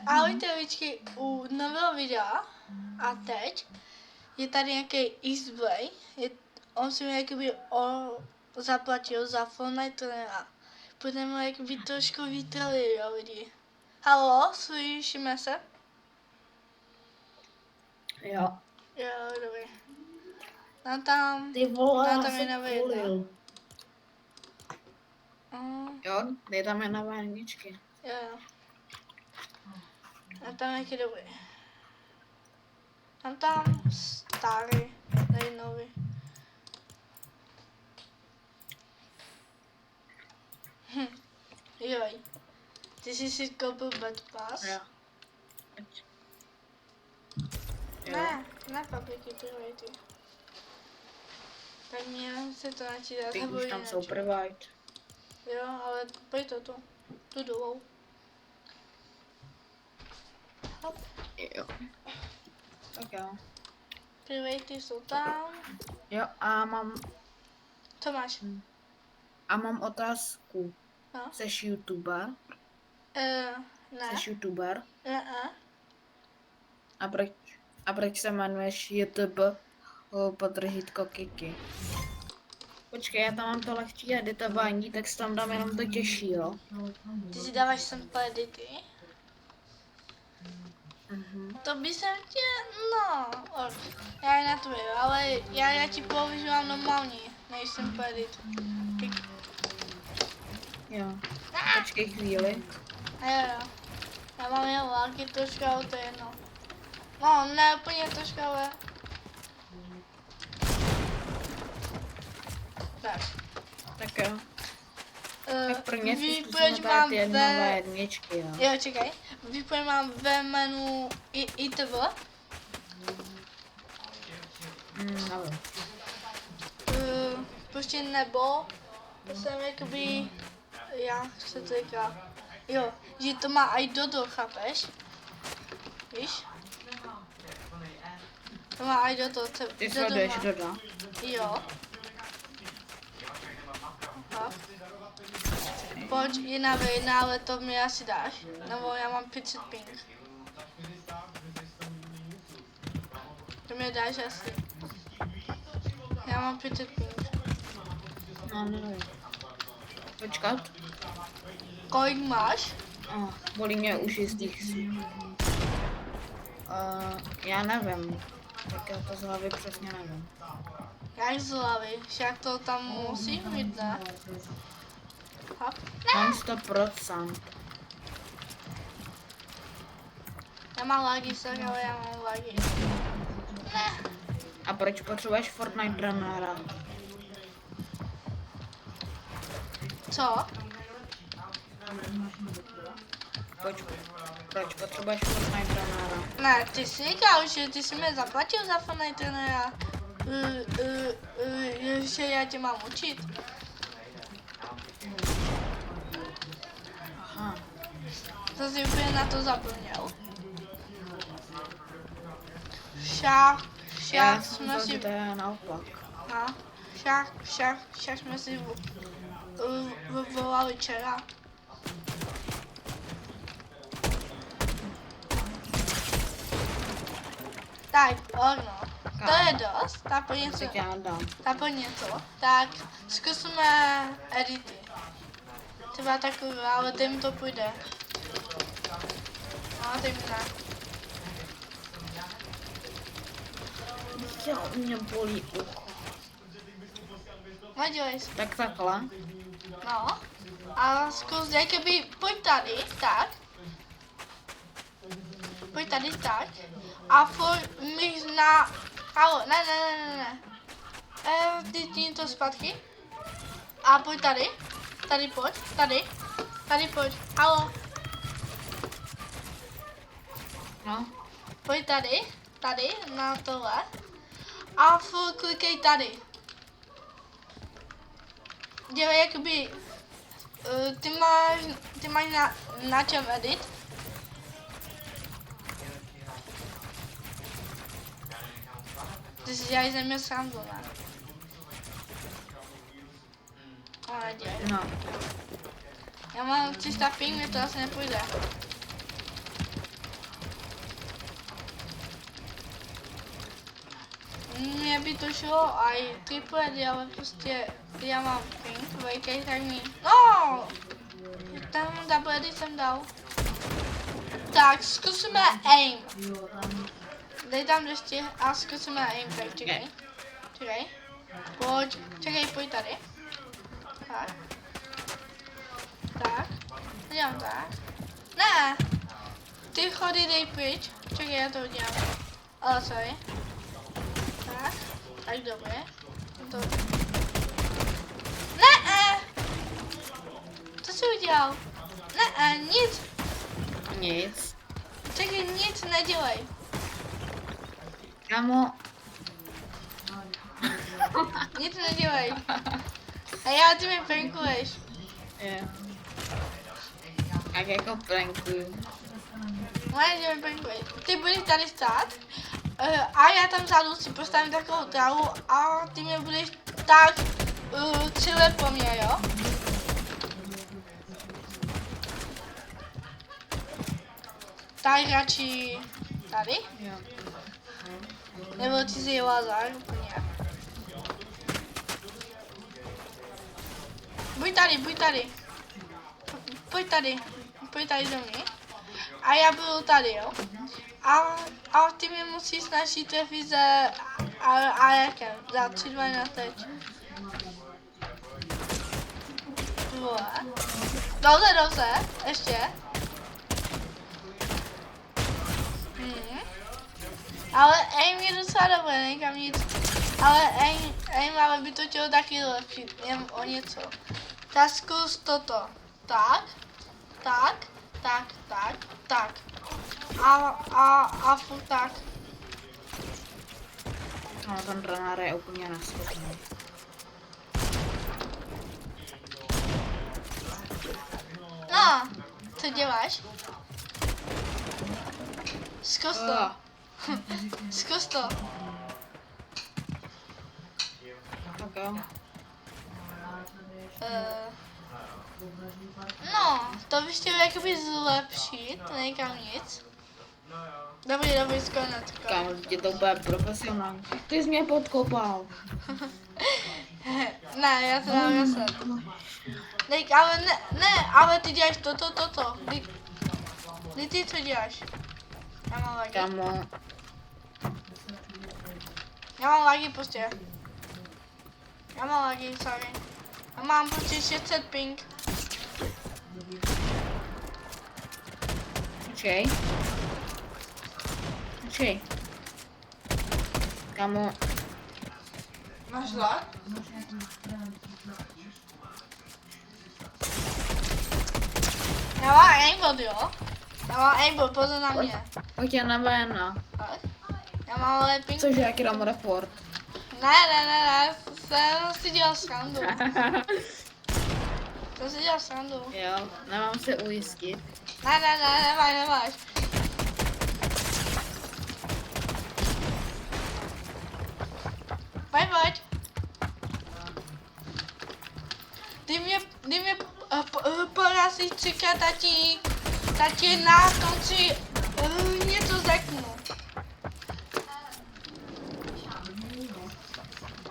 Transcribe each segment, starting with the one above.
Ahojte ličky u nového videa a teď je tady nějaký X-Blay, on si mi jakoby zaplatil za Fortnite a budeme jakoby trošku vytrali, jo lidi. Halo, slyšíme se? Jo. Jo, dobrý. Tam Ty vole, tam já je jsem na kulil. Jo, Jo, dej tam je na vaničky. jo. A tam jaký dobrý. Tam starý, tady nový. Joj. Ty jsi si koupil Bad Pass? Jo. Ne papriky, ty. Tak mě se to načítá. Ty už tam jsou private. Jo, ale pojď to tu dolů. Hop. Jo. Tak jo. Private jsou tam. Jo, a mám... Co máš? A mám otázku. No. Jseš youtuber? Ne. Jseš youtuber? Ne. A proč se jmenuješ YouTube podržítko Kiki? Počkej, já tam mám to lehčí editování, tak si tam dám jenom to těžší, jo? Ty si dáváš sem edity? To by jsem tě, no, já je na to, ale já ti používám normální, nejsem edit. Jo. Počkej chvíli. Jo. Já mám jen laggy trošku, ale to je jedno. No, ne úplně trošku, ale... Tak jo. Tak pro mě si proč zkusíme mám dát jedné jedničky, jo. Jo, čekaj. Víš, proč mám ve menu ITV? Nevím. Prostě nebo jsem jakoby, jak se to říká, jo, že to má i Dodo, chápeš? Víš? To má i Dodo. Ty sleduješ Dodo? Jo. Aha. Pojď, jiná vejna, ale to mi asi dáš. Nebo já mám 500 ping. To mi dáš asi. Já mám 500 ping. No, nevím. Počkat. Kolik máš? Bolí mě uši z těch já nevím. Tak já to z hlavy přesně nevím. Jak z hlavy? Však to tam musí být, ne? Hop. Mám 100%. Já mám lagy, sorry, ale já mám lagy. Ne. A proč potřebuješ Fortnite Runnera? Co? Proč potřebuješ Fortnite Runnera? Ne, ty jsi říkal, že ty jsi mě zaplatil za Fortnite a že já tě mám učit. Aha. To jsi úplně na to zapomněl. Však jsme si... To je naopak. No, však jsme si volali včera. Tak, ono. To je dost, tak po něco. Tak zkusíme edity. Třeba takové, ale tím to půjde. No, tím ne. Jo, mě bolí ucho. No, dělej si. Tak takhle. No. A zkus, jakoby, pojď tady, tak. Pojď tady, tak. A mi na... Halo, ne. Ty to zpátky. A pojď tady. Tady pojď, tady pojď. Halo. No. Pojď tady, na tohle. A klikej tady. Dělej jakoby... Ty máš na čem edit? Ty si dělají ze mě srandu, ne? Ale dělej. No. Já mám 300 ping, mě to asi nepůjde. mě by to šlo i triplety, ale prostě já mám ping veliký, tak mi... No! Tam doublety jsem dal. Tak, zkusíme aim. Dej tam ještě a zkusíme aim, tak čekej. Čekej. Pojď, čekej, pojď tady. Tak. Tak. Dělám tak. Ne! Ty chody dej pryč. Čekej, já to udělám. Ale sorry. Tak. Tak dobře. To... Ne! Co jsi udělal? Ne, nic. Nic. Čekej, nic nedělej. Kámo, Nic nedělej. A já ty mi prankuješ. je. Tak jako prankuju. Moje, že mi prankuješ. Ty budeš tady stát a já tam vzadu si postavím takovou trávu a ty mě budeš tak cíle po mně, jo? Tak radši tady? Jo. Nebo ty si lazar úplně. Buď tady, buď tady. Pojď tady. Pojď tady do mě. A já budu tady, jo? A ty mě musíš snažit trefit za Arekem. Za 3-2 na teď. Vole. Dobře, dobře. Ještě. Ale aim je docela dobré, nejkam nic. Ale aim ale by to chtělo taky lepšit, jen o něco. Tak zkus toto. Tak, tak, tak, tak, tak. A furt tak. No, ten trenér je úplně neschopný. No, co děláš? Zkus to. Zkus to. Tak jo. No, to bych chtěl jakoby zlepšit, nejkam nic. Dobrý, konec. Kámo, je to úplně profesionální. Ty jsi mě podkopal. Ne, já to dám jasně. Dej, ale ne, ale ty děláš toto. Dej ty co děláš? Já mám lagi. Kámo, Já mám lagi prostě. Já mám lagi, sorry. Já mám prostě 600 ping. počkej. Počkej. Kámo, Máš lag? Já mám aimbot, jo? Já mám aimbot, pozor na mě. pojď já na jména. Tak. Já mám ale ping. Cože, jaký dám report? Ne, jsem si dělal srandu. Jsem si dělal srandu. Jo, nemám se ujistit. Ne, nemáš. Pojď. Ty mě porazíš třikrát, tati na konci něco řeknu.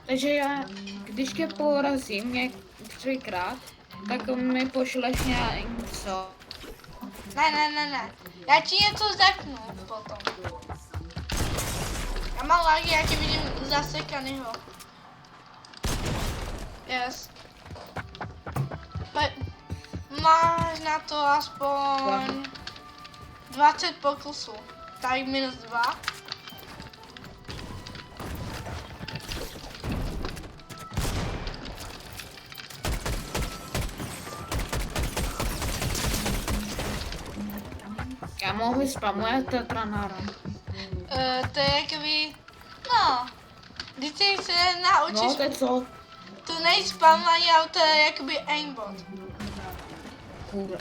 Takže já, když tě porazím třikrát, tak mi pošleš něco. Ne. Já ti něco řeknu potom. Já mám lagi, já tě vidím zasekanýho. Yes. Máš na to aspoň 20 pokusů. Tady -2. Já mohu spamujete trenéra. To je jakoby, no, když se naučíš, No, to je co? to nejspamovaný auto je jakoby aimbot. Kurva.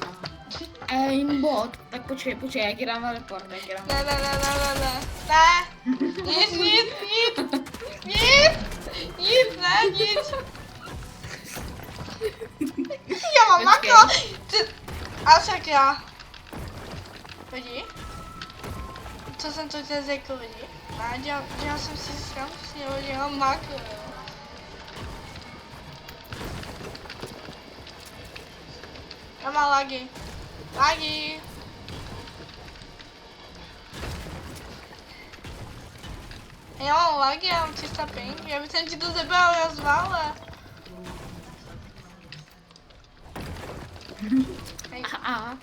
Aimbot. Tak počkej, jak ti dám report, Ne. Nic. Já mám makro. A sakra. Pojdi. co jsem to chtěl řekl lidi. A dělal jsem si srandu, že ho makl. Já mám lagy. Lagy. Já mám lagy, já mám 300 ping. Já bych ti to zebral, já zvále. Hej. A.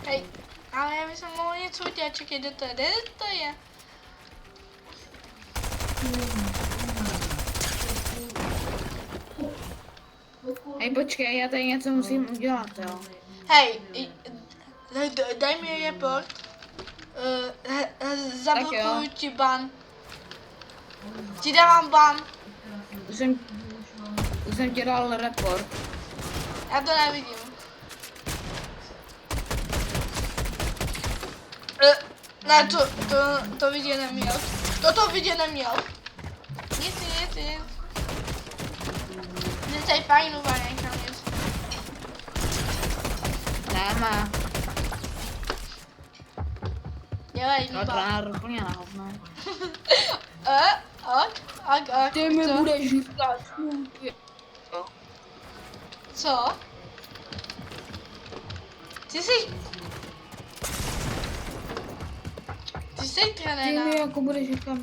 Hej, ale já bych mohl něco udělat, čekaj, kde to je? Hej, počkej, já tady něco musím udělat, jo. Hej, daj mi report. Zablokuju ti ban. Ti dávám ban. Už jsem ti dal report. Já to nevidím. Ne, to vidět neměl. Toto vidět neměl. Nic. Je tady fajnová někam nic. Nemá. Dělej No, ban. trenér úplně na hovno. Ty mi co? budeš říkat smůky. Co? Ty jsi Ty trenér. mi jako budeš říkat.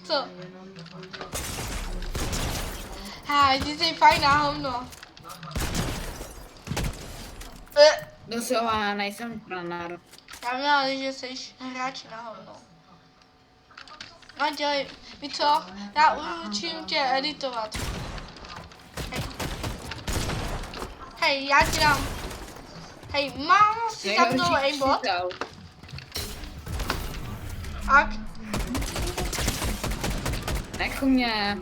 Co? Hej, ty jsi fajn na hovno. Doslova, já nejsem trenér. Já měla, že jsi hráč na hovno. No dělej, víš co? Já učím tě editovat. Hej, já ti dám. Hej, mám si zapnout aimbot. Ak. Nech mě.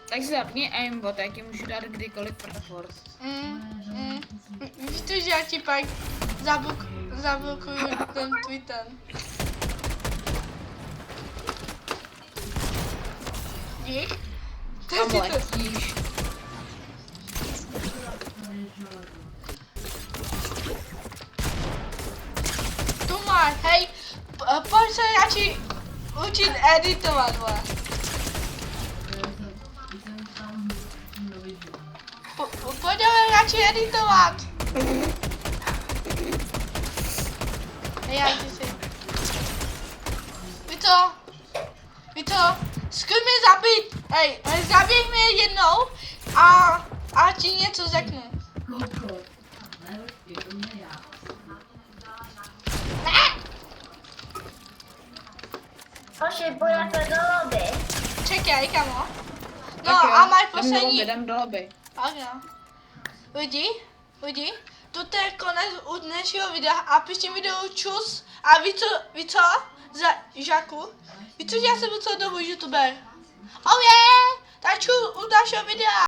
Tak si zapni aimbot, já ti můžu dát kdykoliv report. Víš to, že já ti pak zablokuju ten Twitter. Dík. Tam letíš. Tu máš, hej, pojď se radši učit editovat, vole. Pojďme radši editovat. Hej, já ty si. Víš co? Zkus mě zabít. Hej, zabij mě jednou a ti něco řeknu. Hoši, pojďme se do lobby. Čekaj, kamo. No Tak jo, a máš poslední. Jdem do lobby. Ano. Lidi, toto je konec u dnešního videa a pište video čus a ví co? Za Žaku. Víš co, já jsem celou dobu youtuber. Oh yeah! Tak čus u dalšího videa.